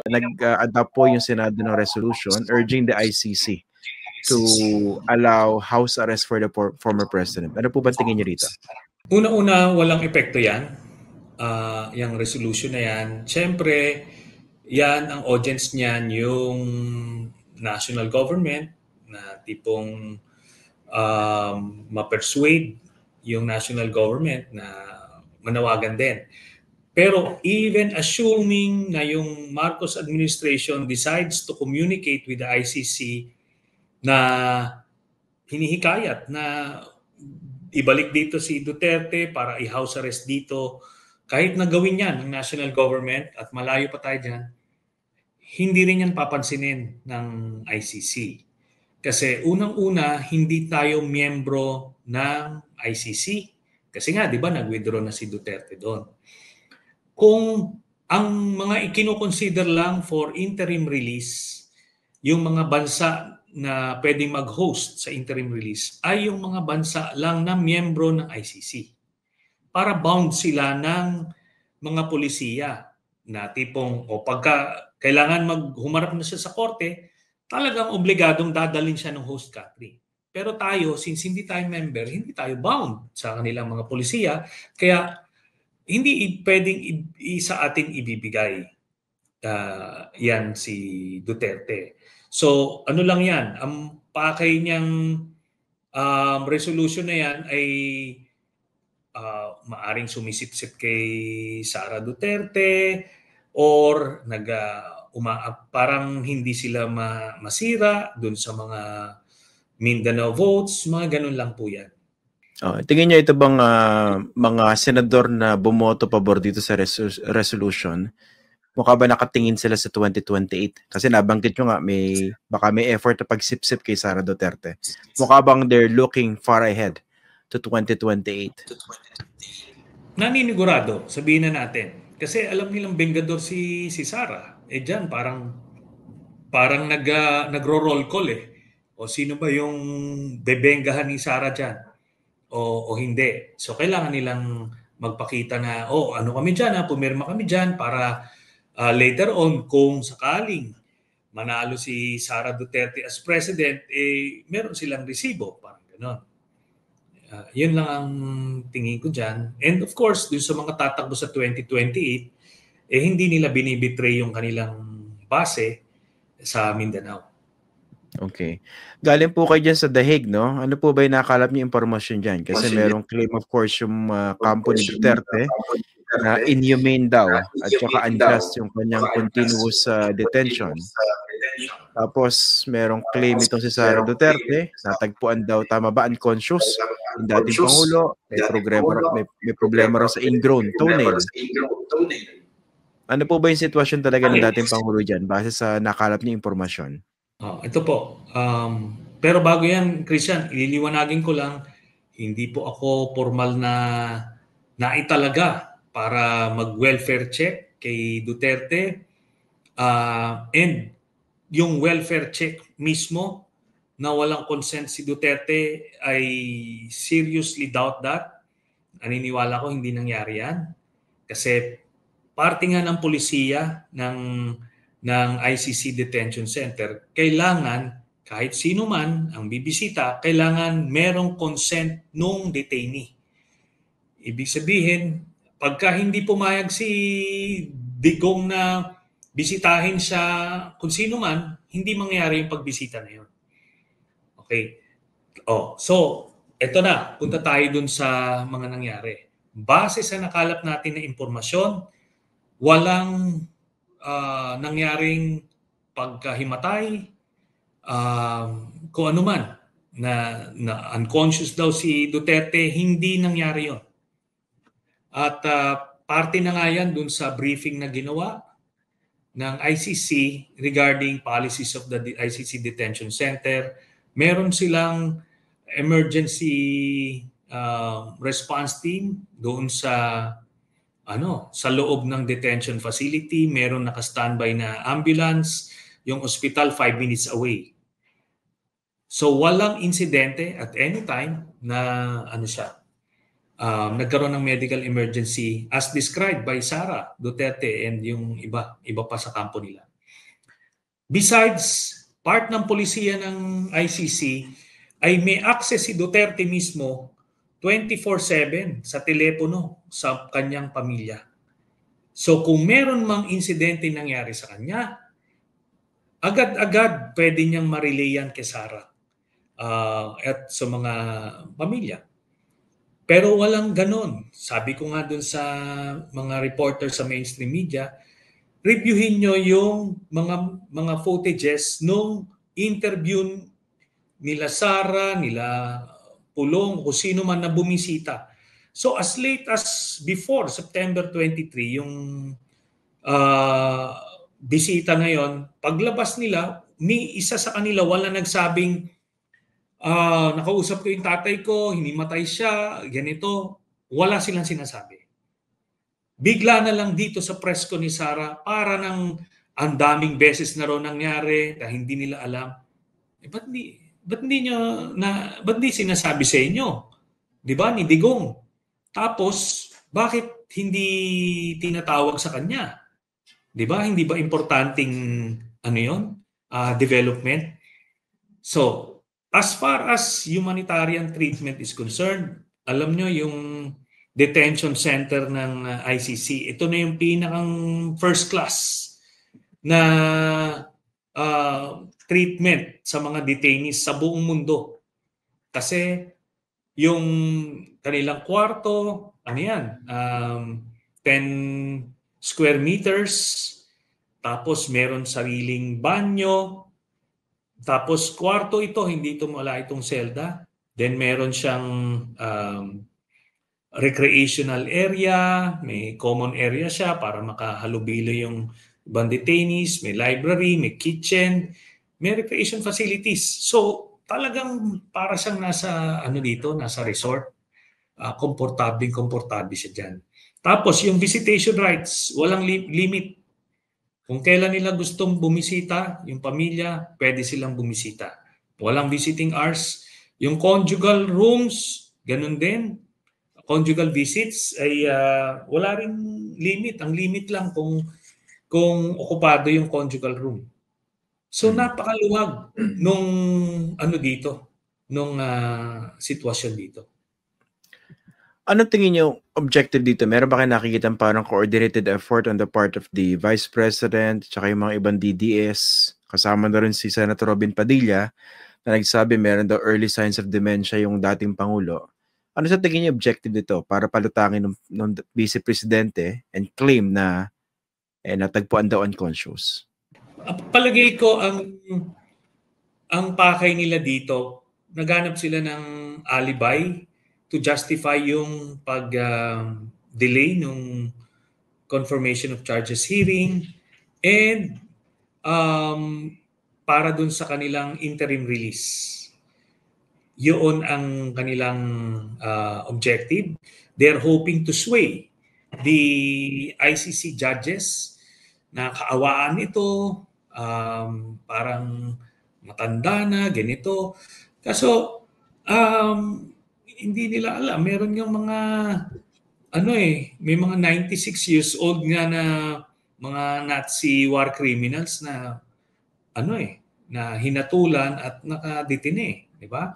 nag-adopt po yung Senado ng resolution urging the ICC to allow house arrest for the former president. Ano po ba tingin niyo rito? Una-una, walang epekto yan. Yung resolution na yan. Siyempre, yan ang audience niyan yung national government na tipong ma-persuade yung national government na manawagan din. Pero even assuming na yung Marcos administration decides to communicate with the ICC na hinihikayat na ibalik dito si Duterte para i-house arrest dito, kahit na gawin yan ng national government at malayo pa tayo dyan, hindi rin yan papansinin ng ICC. Kasi unang-una, hindi tayo miyembro ng ICC. Kasi nga, di ba, nag-withdraw na si Duterte doon. Kung ang mga ikinoconsider lang for interim release, yung mga bansa na pwedeng mag-host sa interim release ay yung mga bansa lang na miyembro ng ICC. Para bound sila ng mga polisiya na tipong o pagka kailangan maghumarap na siya sa korte, talagang obligadong dadalhin siya ng host country. Pero tayo, since hindi tayo member, hindi tayo bound sa kanilang mga polisiya, kaya hindi pwedeng sa atin ibibigay yan si Duterte. So ano lang yan, ang pakay niyang resolution na yan ay maaring sumisip-sip kay Sara Duterte or parang hindi sila masira dun sa mga Mindanao votes, mga ganun lang po yan. Tingin niyo ito bang mga senador na bumoto pabor dito sa resolution, mukha ba nakatingin sila sa 2028? Kasi nabanggit nyo nga, baka may effort na pagsip-sip kay Sara Duterte. Mukha bang they're looking far ahead to 2028? Naninigurado, sabihin na natin. Kasi alam nilang bengador si Sara. Diyan parang nagro-roll call eh. O sino ba yung bebengahan ni Sara dyan? O hindi. So kailangan nilang magpakita na, ano kami dyan, pumirma kami dyan para later on, kung sakaling manalo si Sara Duterte as president, meron silang resibo. Parang gano'n. Yun lang ang tingin ko dyan. And of course, dun sa mga tatakbo sa 2028, hindi nila binibitray yung kanilang base sa Mindanao. Okay. Galing po kayo dyan sa The Hague, no? Ano po ba yung nakalap niyo impormasyon dyan? Kasi merong claim, of course, yung kampo ni Duterte na inhumane daw at saka unjust yung kanyang continuous detention. Tapos merong claim itong si Sara Duterte, natagpuan daw, tama ba, unconscious yung dating Pangulo, may problema raw sa ingrown toenail. Ano po ba yung sitwasyon talaga ng dating Pangulo dyan base sa nakalap niyo impormasyon? Ito po. Pero bago yan, Christian, ililiwanagin ko lang, hindi po ako formal na naitalaga para mag-welfare check kay Duterte. And yung welfare check mismo na walang consent si Duterte, I seriously doubt that. Naniniwala ko hindi nangyari yan. Kasi parte nga ng polisiya ng ICC Detention Center, kailangan kahit sino man ang bibisita, kailangan merong consent nung detainee. Ibig sabihin, pagka hindi pumayag si Digong na bisitahin siya kung sino man, hindi mangyayari yung pagbisita na yun. Okay. So, eto na. Punta tayo dun sa mga nangyari. Base sa nakalap natin na impormasyon, walang nangyaring pagkahimatay, kung ano man, na unconscious daw si Duterte, hindi nangyari yon. At parte na nga yan dun sa briefing na ginawa ng ICC regarding policies of the ICC Detention Center. Meron silang emergency response team doon sa loob ng detention facility. Meron naka-standby na ambulance, yung hospital 5 minutes away. So walang insidente at any time na nagkaroon ng medical emergency as described by Sara Duterte and yung iba pa sa kampo nila. Besides, part ng polisiya ng ICC ay may access si Duterte mismo 24/7 sa telepono sa kanyang pamilya. So kung meron mang insidente nangyari sa kanya, agad-agad pwede niyang ma-relay yan kay Sara at sa mga pamilya. Pero walang ganon. Sabi ko nga dun sa mga reporter sa mainstream media, reviewin nyo yung mga footages nung interview nila Sara, nila Pulong, kung sino man na bumisita. So as late as before September 23, yung bisita na yon, paglabas nila, ni isa sa kanila wala nagsabing nakausap ko yung tatay ko, hinimatay siya, ganito. Wala silang sinasabi. Bigla na lang dito sa press ko ni Sara, para nang ang daming beses na raw nangyari na hindi nila alam. Ba't di sinasabi sa inyo? Di ba? Ni Digong. Tapos, bakit hindi tinatawag sa kanya? Di ba? Hindi ba importanteng development? So, as far as humanitarian treatment is concerned, alam nyo yung detention center ng ICC, ito na yung pinakang first class na treatment sa mga detainees sa buong mundo. Kasi yung kanilang kwarto, 10 square meters, tapos meron sariling banyo, tapos kwarto ito, hindi ito wala itong selda. Then meron siyang recreational area, may common area siya para makahalubilo yung ibang detainees, may library, may kitchen, may recreation facilities. So talagang para siyang nasa nasa resort. Komportable siya dyan. Tapos yung visitation rights, walang limit. Kung kailan nila gustong bumisita, yung pamilya, pwede silang bumisita. Walang visiting hours. Yung conjugal rooms, ganun din. Conjugal visits ay wala ring limit. Ang limit lang kung okupado yung conjugal room. So napakaluwag nung sitwasyon dito. Ano tingin niyo objective dito? Meron ba kayo nakikita parang coordinated effort on the part of the Vice President tsaka yung mga ibang DDS? Kasama na rin si Senator Robin Padilla na nagsabi meron daw early signs of dementia yung dating Pangulo. Ano sa tingin niyo objective dito para palutangin ng Vice Presidente and claim na natagpuan daw unconscious? Palagay ko ang pakay nila dito, naghanap sila ng alibi to justify yung pag-delay nung confirmation of charges hearing and para dun sa kanilang interim release. Yun ang kanilang objective. They're hoping to sway the ICC judges na kaawaan ito, parang matanda na, ganito. Kaso, hindi nila alam. Meron yung mga, may mga 96 years old nga na mga Nazi war criminals na, na hinatulan at nakadetine, di ba?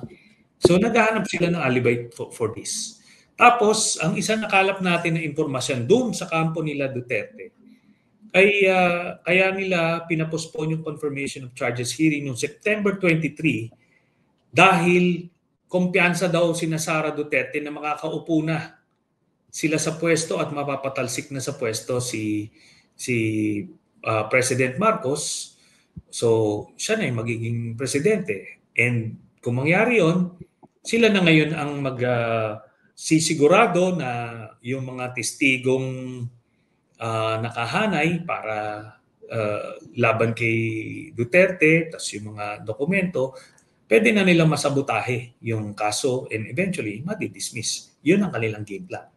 So, naghahanap sila ng alibi for this. Tapos, ang isang nakalap natin na impormasyon doon sa kampo nila Duterte, ay kaya nila pinapospone yung confirmation of charges hearing noong September 23 dahil kumpiyansa daw sina Sara Duterte na makakaupo na sila sa pwesto at mapapatalsik na sa pwesto si President Marcos. So siya na yung magiging presidente. And kung mangyari yon, sila na ngayon ang sisigurado na yung mga testigong nakahanay para laban kay Duterte, tas yung mga dokumento, pwede na nilang masabotahe yung kaso and eventually madi-dismiss. Yun ang kanilang game plan.